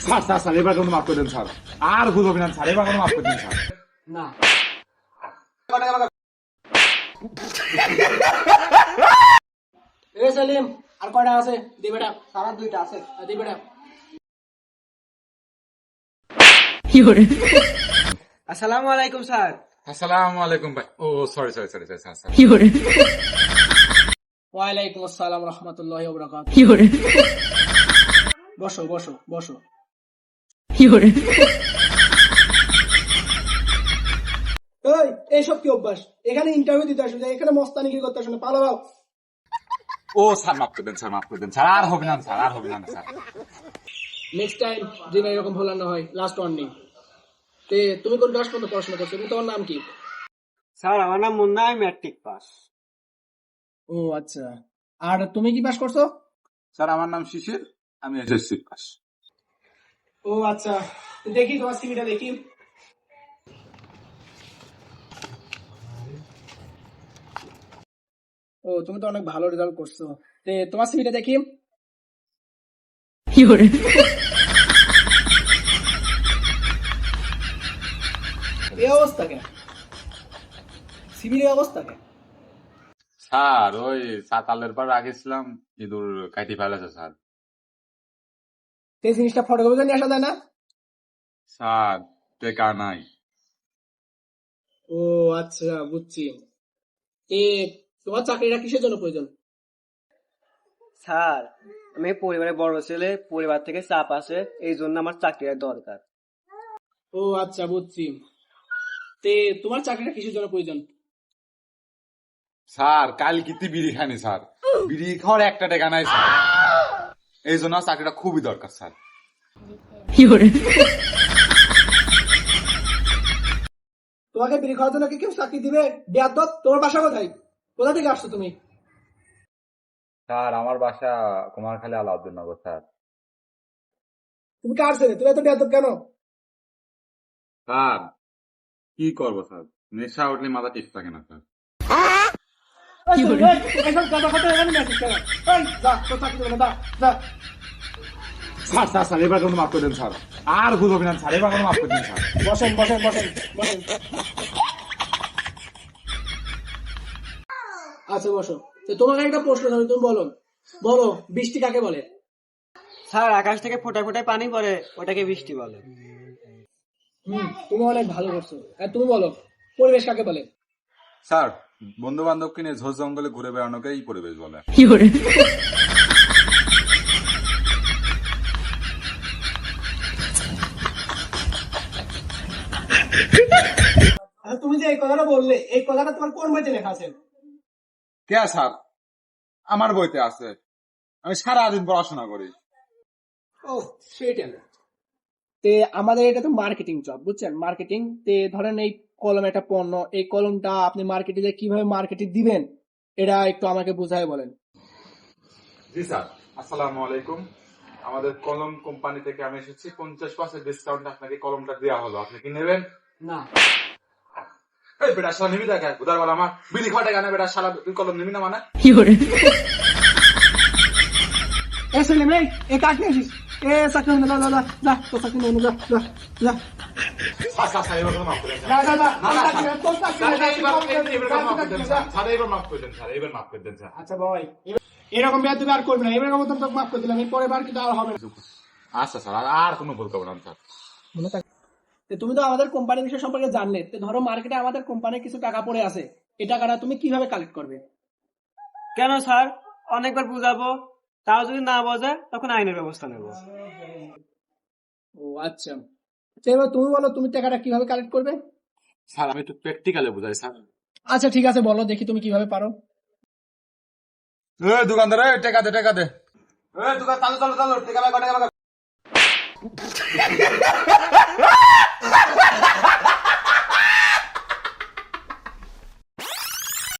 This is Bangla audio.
স্যার স্যার স্যার এবার কোনো মাফ করে দেন স্যার, আর ভুল হবে না স্যার, এবার কোনো মাফ করে দিন স্যার। না এ সেলিম, আর কয়টা আছে? দি বেটা। সারা দুইটা আছে। দি বেটা। আসসালামু আলাইকুম স্যার। আসসালামু আলাইকুম ভাই। ও sorry sorry sorry sir sir. ওয়ালাইকুম আসসালাম রহমতুল্লাহি ওয়া বারাকাতুহু। বসো বসো বসো। এই এইসব কি অভ্যাস? এখানে ইন্টারভিউ দিতে আসো, এখানে মস্তানিগিরি করতে আসো না, পালাও। ও স্যার মাফ করে দেন স্যার, মাফ করে দেন স্যার, আর হবে না স্যার, আর হবে না স্যার। নেক্সট টাইম যেন এরকম ভুল আর না হয়। Last warning. তে তুমি কোন ক্লাস পর্যন্ত পড়াশোনা করছো এবং তোমার নাম কি? স্যার আমার নাম মুন্না, আমি ম্যাট্রিক পাস। ও আচ্ছা, আর তুমি কি পাস করছো? স্যার আমার নাম শিশির, আমি এসএসসি পাস। ও আচ্ছা, তো দেখি তোমার সিভিটা দেখি। ও তুমি তো অনেক ভালো রেজাল্ট করছো। তে তোমার সিভিটা দেখি। এই অবস্থা কেন? সিভির এই অবস্থা কেন? স্যার ওই সাতালের পর আগেছিলাম, ইঁদুর কাটি ফেলেছে স্যার। এই জিনিসটা ফটোকপি করে নিয়ে আসা যায় না? স্যার টেকা নাই। ও আচ্ছা, বুঝছি। এ তোমার চাকরিটা কিসের জন্য প্রয়োজন? স্যার আমি পরিবারের বড় ছেলে, পরিবার থেকে চাপ আছে, এই জন্য আমার চাকরির দরকার। ও আচ্ছা, বুঝছি। তে তোমার চাকরিটা কিসের জন্য প্রয়োজন? স্যার কাল কিতি বিড়ি খানি স্যার, বিড়ি খাওয়ার একটা টেকা নাই স্যার, এই জন্য চাকরিটা খুবই দরকার স্যার। তোমাকে বিড়ি খাওয়ার জন্য কি কেউ চাকরি দিবে? বেয়াদব, তোমার বাসা কোথায়? কোথা থেকে আসছো তুমি? স্যার আমার বাসা কুমারখালী আলাউদ্দিননগর স্যার। তুমি কার ছেলে? তুমি এত বেয়াদব কেন? স্যার কি করবো স্যার, নেশা উঠলে মাথা ঠিক থাকে না স্যার। স্যার স্যার স্যার এবার কোনো মাফ করে দেন স্যার, আর ভুল হবে না স্যার, এবার কোনো মাফ করে দিন স্যার। বসেন বসেন বসেন বসেন। আচ্ছা বসো। তো তোমাকে একটা প্রশ্ন ধরি, তুমি বলো বলো বৃষ্টি কাকে বলে? স্যার আকাশ থেকে ফোঁটা ফোঁটায় পানি পড়ে, ওটাকে বৃষ্টি বলে। তুমি অনেক ভালো করছো। আর তুমি বলো পরিবেশ কাকে বলে? স্যার বন্ধু বান্ধবকে নিয়ে ঝোড় জঙ্গলে ঘুরে বেড়ানোকেই পরিবেশ বলে। আচ্ছা, তুমি যে এই কথাটা বললে, এই কথাটা তোমার কোন বইতে লেখা আছে? কে স্যার? আমার বইতে আছে, আমি সারাদিন পড়াশোনা করি। ও সেটা না। তে আমাদের এটা তো মার্কেটিং জব, বুঝছেন? মার্কেটিং তে ধরেন এই কলম একটা পণ্য, এই কলমটা আপনি মার্কেটে কিভাবে মার্কেটে দিবেন এটা একটু আমাকে বুঝায় বলেন। জি স্যার, আসসালামু আলাইকুম। আমাদের কলম কোম্পানি থেকে আমি এসেছি, 50% ডিসকাউন্ট আপনাকে কলমটা দেওয়া হলো, আপনি কি নেবেন? না। এই বেটা শালা নিবি দেখ, উদার বলা আমার বিড়ি খাওয়া টাকা না, বেটা শালা তুই কলম নিবি না মানে? এ সেলিম রে, এ কাজ নিয়ে আসিস। এ চাকরি না, না না যা, তো চাকরি নিয়ে যা যা যা। স্যার স্যার স্যার এবার কোনো মাফ করে দেন না স্যার। না না, না, না, চাকরি না, তোর চাকরি না, এবার কোনো মাফ করে দেন স্যার, স্যার এবার মাফ করে দেন স্যার, এবার মাফ করে দেন স্যার। আচ্ছা ভাই, এরকম বেয়াদ তুমি আর করবে না, এবার মতো তোকে মাফ করে দিলাম, এরপরে বার কিন্তু আর হবে না। আচ্ছা স্যার, আর কোনো ভুল করবো না স্যার। তুমি তো আমাদের কোম্পানির বিষয় সম্পর্কে জানলে, তো ধরো মার্কেটে আমাদের কোম্পানির কিছু টাকা পড়ে আছে, এই টাকাটা তুমি কিভাবে কালেক্ট করবে? কেন স্যার? অনেকবার বুঝাবো, তাও যদি না বোঝে তখন আইনের ব্যবস্থা নেব। ও আচ্ছা, তো এবার তুমি বলো তুমি টাকাটা কিভাবে কালেক্ট করবে? স্যার আমি একটু প্র্যাকটিক্যালে বুঝাই স্যার। আচ্ছা ঠিক আছে, বলো দেখি তুমি কিভাবে পারো। দোকানদার টাকা দে, টাকা দে। দোকান চালু চালু চালু, টাকা লাগা, টাকা লাগা।